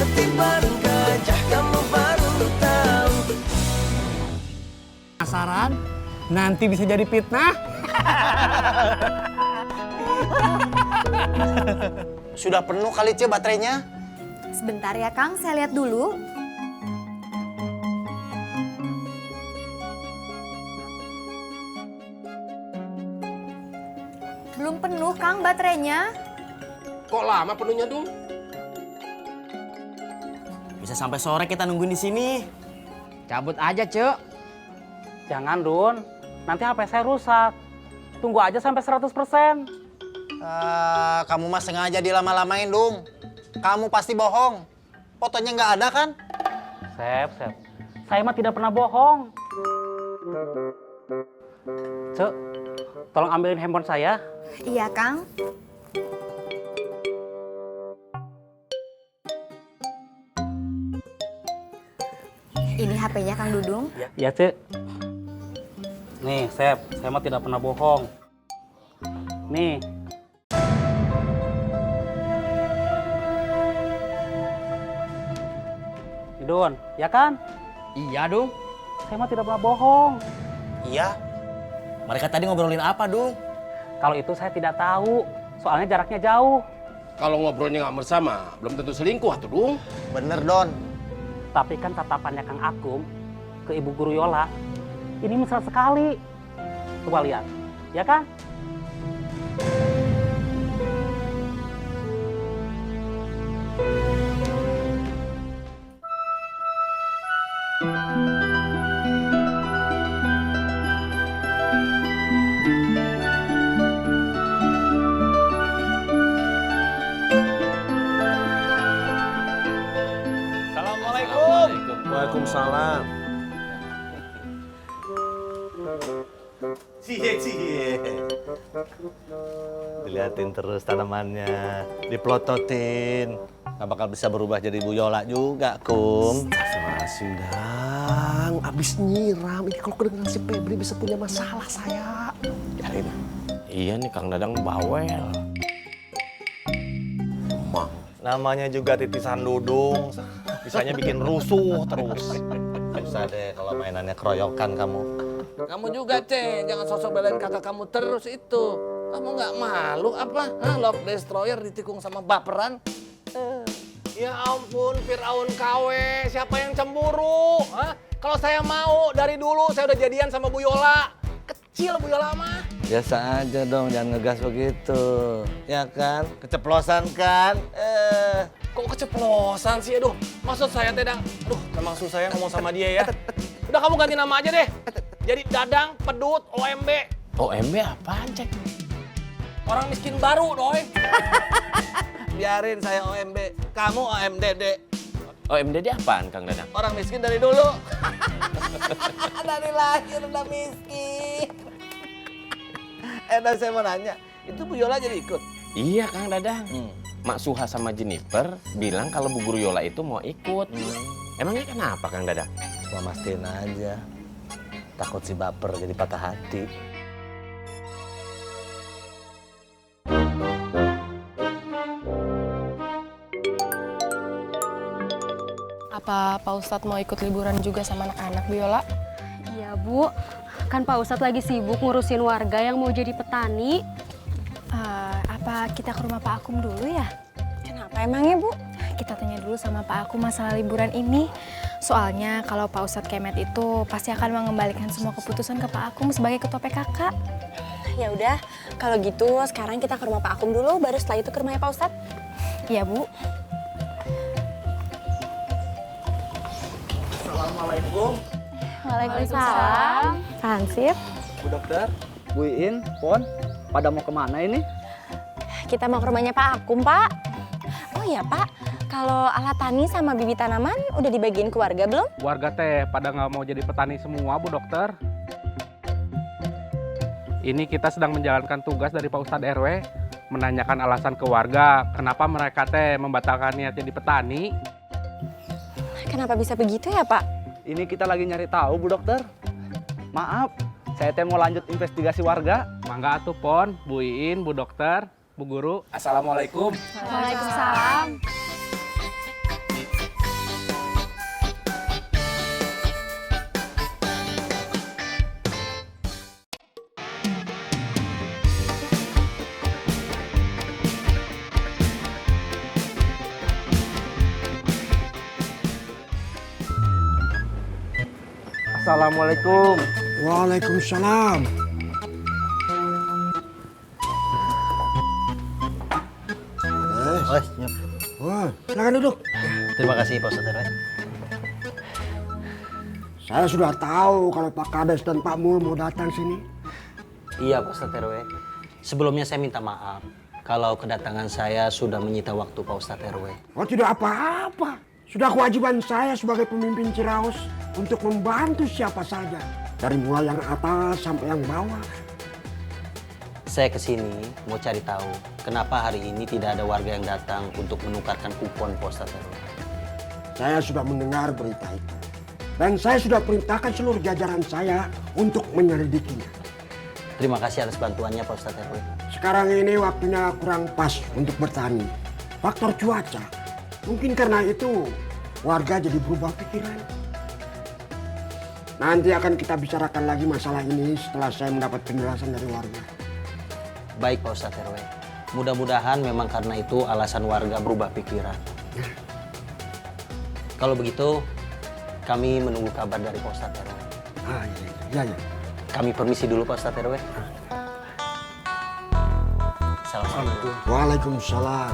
seperti bareng gajah, kamu baru tahu. Penasaran? Nanti bisa jadi fitnah. Sudah penuh kali Ce baterainya? Sebentar ya Kang, saya lihat dulu. Belum penuh Kang baterainya. Kok lama penuhnya, Dung? Bisa sampai sore kita nungguin di sini. Cabut aja, Cuk. Jangan, Dun. Nanti HP saya rusak. Tunggu aja sampai 100%. Kamu mah sengaja dilama-lamain, Dung. Kamu pasti bohong. Fotonya nggak ada kan? Sep. Saya mah tidak pernah bohong. Cuk, tolong ambilin handphone saya. Iya Kang. Ini HP-nya Kang Dudung. Ya, Cuk. Nih, Sep, saya mah tidak pernah bohong. Nih. Dun, ya kan? Iya, Dung. Saya mah tidak pernah bohong. Iya. Mereka tadi ngobrolin apa, Dung? Kalau itu saya tidak tahu, soalnya jaraknya jauh. Kalau ngobrolnya nggak bersama, belum tentu selingkuh atuh, Dung. Bener, Don. Tapi kan tatapannya Kang Akum ke Ibu Guru Yola, ini mesra sekali. Coba lihat, ya kan? Assalamualaikum. Waalaikumsalam. Cie. Diliatin terus tanamannya, dipelototin. Nggak bakal bisa berubah jadi Bu Yola juga, Kum. Masih Dang, abis nyiram. Ini kalau kedengeran si Febri bisa punya masalah saya. Biarin. Iya nih, Kang Dadang bawel. Emang. Namanya juga titisan Dudung, bisanya bikin rusuh terus. Bisa deh kalau mainannya keroyokan kamu. Kamu juga, Ceng. Jangan sosok belain kakak kamu terus itu. Kamu nggak malu apa? Love Destroyer ditikung sama baperan? Ya ampun, Fir'aun KW. Siapa yang cemburu? Hah? Kalau saya mau, dari dulu saya udah jadian sama Bu Yola. Kecil Bu Yola mah. Biasa aja dong, jangan ngegas begitu. Ya kan? Keceplosan kan? Kok keceplosan sih? Aduh, maksud saya teh, Dang. Aduh, memang susah ya ngomong sama dia ya. Udah kamu ganti nama aja deh. Jadi Dadang, Pedut, OMB. OMB apaan, Cek? Orang miskin baru, doi. Biarin saya OMB, kamu OMDD. OMDD apaan, Kang Dadang? Orang miskin dari dulu. Dari lahir udah miskin. Dan saya mau nanya, itu Bu Yola jadi ikut? Iya, Kang Dadang. Mak Suha sama Jennifer bilang kalau Bu Guru Yola itu mau ikut. Emangnya kenapa, Kang Dadang? Cuma mastiin aja. Takut si baper jadi patah hati. Apa Pak Ustadz mau ikut liburan juga sama anak-anak, Bu Yola? Iya, Bu. Kan Pak Ustadz lagi sibuk ngurusin warga yang mau jadi petani. Apa kita ke rumah Pak Akum dulu ya? Kenapa emangnya Bu? Kita tanya dulu sama Pak Akum masalah liburan ini. Soalnya kalau Pak Ustadz Kemet itu pasti akan mengembalikan semua keputusan ke Pak Akum sebagai ketua PKK. Ya udah, kalau gitu sekarang kita ke rumah Pak Akum dulu, baru setelah itu ke rumahnya Pak Ustadz. Iya, Bu. Assalamualaikum. Waalaikumsalam. Hansip, Bu Dokter, Bu Iin, Pon, pada mau kemana ini? kita mau ke rumahnya Pak Akum, Pak. Oh iya, Pak. Kalau alat tani sama bibit tanaman udah dibagiin ke warga belum? Warga teh pada nggak mau jadi petani semua, Bu Dokter. Ini kita sedang menjalankan tugas dari Pak Ustadz RW, menanyakan alasan ke warga kenapa mereka teh membatalkan niat jadi petani. Kenapa bisa begitu ya, Pak? Ini kita lagi nyari tahu, Bu Dokter. Maaf, saya teh mau lanjut investigasi warga. Mangga atuh, Pon, Bu Iin, Bu Dokter, Bu Guru. Assalamualaikum. Waalaikumsalam. Assalamualaikum. Waalaikumsalam. Wah, silakan duduk. Terima kasih Pak Ustadz RW. Saya sudah tahu kalau Pak Kades dan Pak Mul mau datang sini. Iya Pak Ustadz RW. Sebelumnya saya minta maaf kalau kedatangan saya sudah menyita waktu Pak Ustadz RW. Oh, tidak apa-apa. Sudah kewajiban saya sebagai pemimpin Ciraos untuk membantu siapa saja. Dari mulai yang atas sampai yang bawah. Saya kesini mau cari tahu kenapa hari ini tidak ada warga yang datang untuk menukarkan kupon Pak Ustadz RW. Saya sudah mendengar berita itu. Dan saya sudah perintahkan seluruh jajaran saya untuk menyelidikinya. Terima kasih atas bantuannya Pak Ustadz RW. Sekarang ini waktunya kurang pas untuk bertani. Faktor cuaca. Mungkin karena itu warga jadi berubah pikiran. Nanti akan kita bicarakan lagi masalah ini setelah saya mendapat penjelasan dari warga. Baik Pak Ustadz RW. Mudah-mudahan memang karena itu alasan warga berubah pikiran. Kalau begitu, kami menunggu kabar dari Pak Ustadz RW. Iya. Kami permisi dulu Pak Ustadz RW. Assalamualaikum. Waalaikumsalam.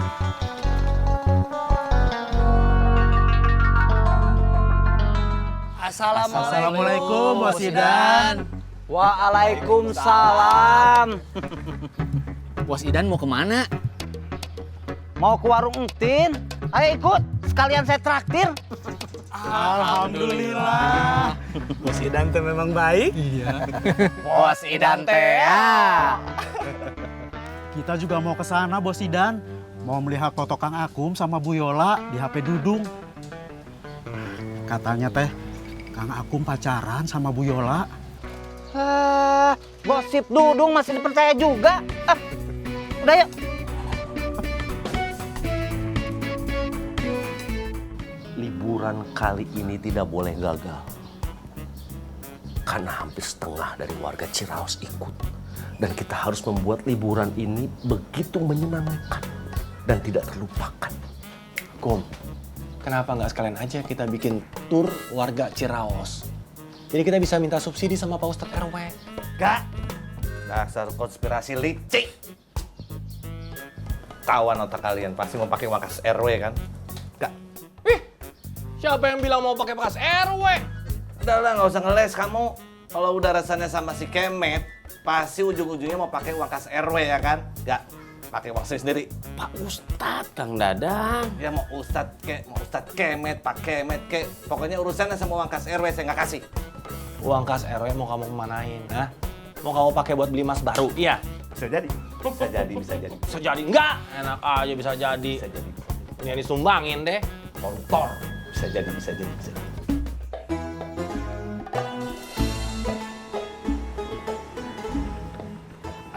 Assalamualaikum Bos Idan. Waalaikumsalam. Bos Idan mau kemana? Mau ke warung Entin? Ayo ikut, sekalian saya traktir. Alhamdulillah. Bos Idan teh memang baik. Iya. Bos Idan teh. Kita juga mau ke sana, Bos Idan. Mau melihat foto Kang Akum sama Bu Yola di HP Dudung. Katanya teh Kang Akum pacaran sama Bu Yola. Gosip Dudung masih dipercaya juga. Udah yuk. Liburan kali ini tidak boleh gagal. Karena hampir setengah dari warga Ciraos ikut. Dan kita harus membuat liburan ini begitu menyenangkan dan tidak terlupakan. Kom, kenapa nggak sekalian aja kita bikin tur warga Ciraos? Jadi kita bisa minta subsidi sama Pak Ustadz RW. Gak. Dasar konspirasi licik. Kawan otak kalian pasti mau pakai wakas RW kan? Gak. Siapa yang bilang mau pakai bekas RW? Udah, nggak usah ngeles kamu. Kalau udah rasanya sama si Kemet, pasti ujung-ujungnya mau pakai wakas RW ya kan? Gak. Pakai wakasnya sendiri. Pak Ustadz, Kang Dadang. Ya mau Ustadz Kemet, Pak Kemet kek. Pokoknya urusannya sama wakas RW saya nggak kasih. Uang kas RW mau kamu kemanain? Hah? Mau kamu pakai buat beli emas baru? Iya. Bisa jadi. Bisa jadi. Bisa jadi enggak? Enak aja bisa jadi. Bisa jadi. Ini disumbangin deh. Koruptor. Bisa jadi.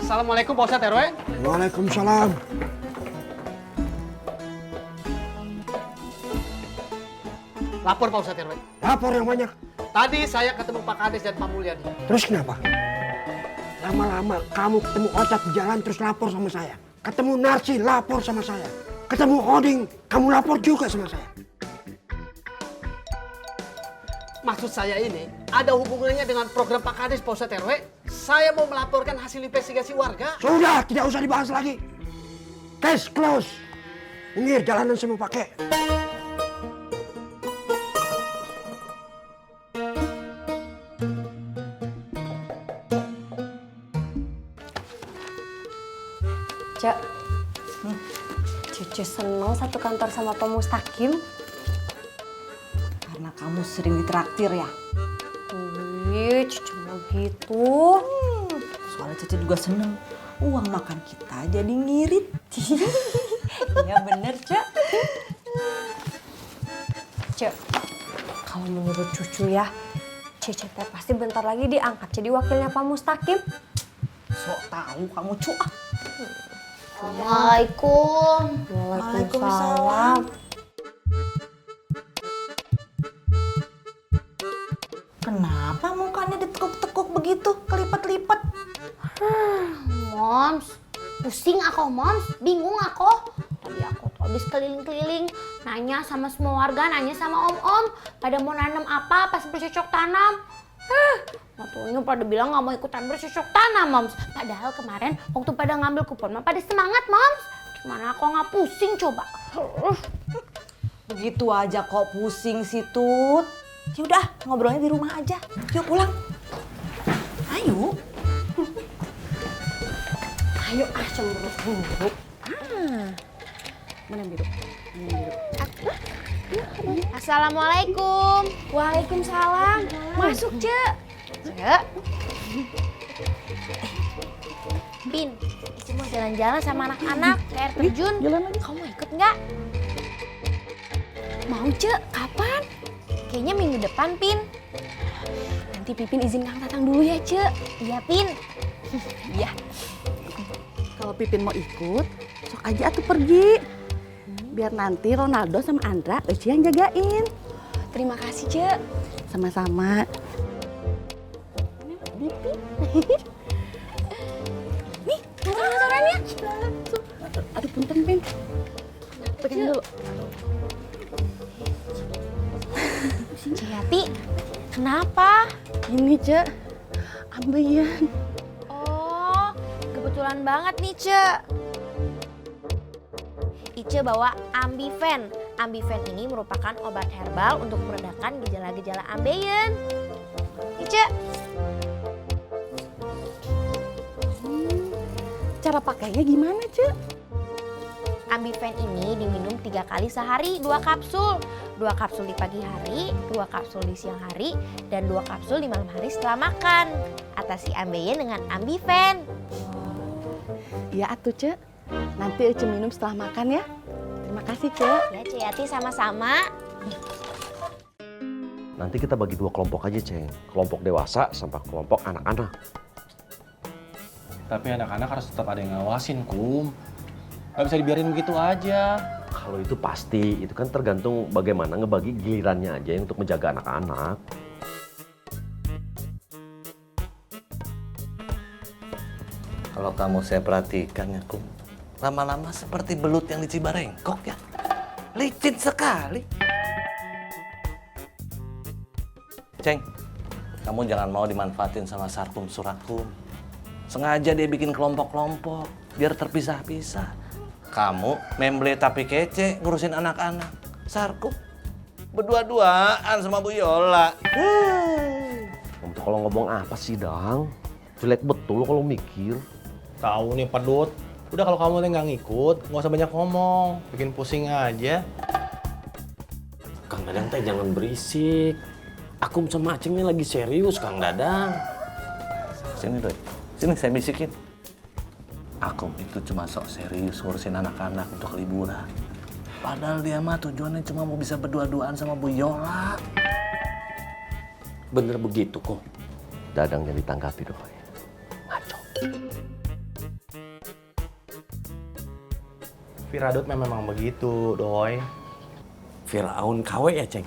Assalamualaikum Pak Ustadz RW. Waalaikumsalam. Lapor Pak Ustadz RW. Lapor yang banyak. Tadi saya ketemu Pak Kades dan Pak Mulyadi. Terus kenapa? Lama-lama kamu ketemu Ocat di jalan terus lapor sama saya. Ketemu Narsi lapor sama saya. Ketemu Oding, kamu lapor juga sama saya. Maksud saya ini ada hubungannya dengan program Pak Kades Pak Ustadz RW. Saya mau melaporkan hasil investigasi warga. Sudah, tidak usah dibahas lagi. Case close. Minggir, jalanan saya mau pakai. Cak, Cucu seneng satu kantor sama Pak Mustaqim. Karena kamu sering ditraktir ya? Wih, Cucu mau gitu. Soalnya Cucu juga seneng. Uang makan kita jadi ngirit. Iya bener, Cak. Cak, kalau menurut Cucu ya, Cece teh pasti bentar lagi diangkat jadi wakilnya Pak Mustaqim. Sok tahu kamu cuak. Assalamualaikum. Waalaikumsalam. Kenapa mukanya ditekuk-tekuk begitu, kelipat-lipat? Moms, pusing aku Moms, bingung aku. Tadi aku tuh habis keliling-keliling, nanya sama semua warga, nanya sama om-om, pada mau nanam apa pas bercocok tanam. Waktunya pada bilang nggak mau ikutan bercocok tanam, Moms. Padahal kemarin waktu pada ngambil kupon mah pada semangat, Moms. Gimana aku nggak pusing coba? Begitu aja kok pusing sih, Tut. Yaudah, ngobrolnya di rumah aja. Yuk pulang. Ayo. Ayo, cemburu. Mana yang biru? Assalamualaikum. Waalaikumsalam. Masuk, Cek. Cek. Pin, Ici mau jalan-jalan sama anak-anak ke air terjun. Jalan lagi. Kamu mau ikut nggak? Mau, Cek. Kapan? Kayaknya minggu depan, Pin. Nanti Pipin izin Kang Tatang dulu ya, Cek. Iya, Pin. Iya. Kalau Pipin mau ikut, sok aja atuh pergi. Biar nanti Ronaldo sama Andra Eci yang jagain. Terima kasih, Cek. Sama-sama. Nih, motor-motorannya. Aduh, punten, Pin. Pegang dulu. Ceyati, kenapa? Ini, Cek. Ambeien. Oh, kebetulan banget nih, Cek. Ice bawa Ambifen. Ambifen ini merupakan obat herbal untuk meredakan gejala-gejala ambeien. Ice. Cara pakainya gimana, Cek? Ambifen ini diminum 3 kali sehari, 2 kapsul. 2 kapsul di pagi hari, 2 kapsul di siang hari, dan 2 kapsul di malam hari setelah makan. Atasi ambeien dengan Ambifen. Iya atuh, Cek. Nanti Ece minum setelah makan ya. Terima kasih, Cek. Ya, Ceyati sama-sama. Nanti kita bagi 2 kelompok aja, Ceng. Kelompok dewasa sama kelompok anak-anak. Tapi anak-anak harus tetap ada yang ngawasin, Kum. Gak bisa dibiarin begitu aja. Kalau itu pasti, itu kan tergantung bagaimana ngebagi gilirannya aja untuk menjaga anak-anak. Kalau kamu saya perhatikan ya, Kum. Lama-lama seperti belut yang di Cibarengkok ya. Licin sekali. Ceng, kamu jangan mau dimanfaatin sama Sarkum Surakum. Sengaja dia bikin kelompok-kelompok, biar terpisah-pisah. Kamu memble tapi kece ngurusin anak-anak. Sarkum berdua-duaan sama Bu Yola. Kamu tuh kalau ngomong apa sih, Dang? Jelek betul kalau mikir. Tahu nih pedut. Udah kalau kamu teh nggak ngikut, nggak usah banyak ngomong, bikin pusing aja. Kang Dadang teh jangan berisik. Akum sama Acengnya lagi serius, Kang Dadang. Sini, Doi. Sini saya bisikin. Akum itu cuma sok serius ngurusin anak-anak untuk liburan. Padahal dia mah tujuannya cuma mau bisa berdua-duaan sama Bu Yola. Bener begitu kok. Dadang yang ditanggapi, Doi. Ngaco. Viradut memang begitu, Doi. Firaun KW ya, Ceng?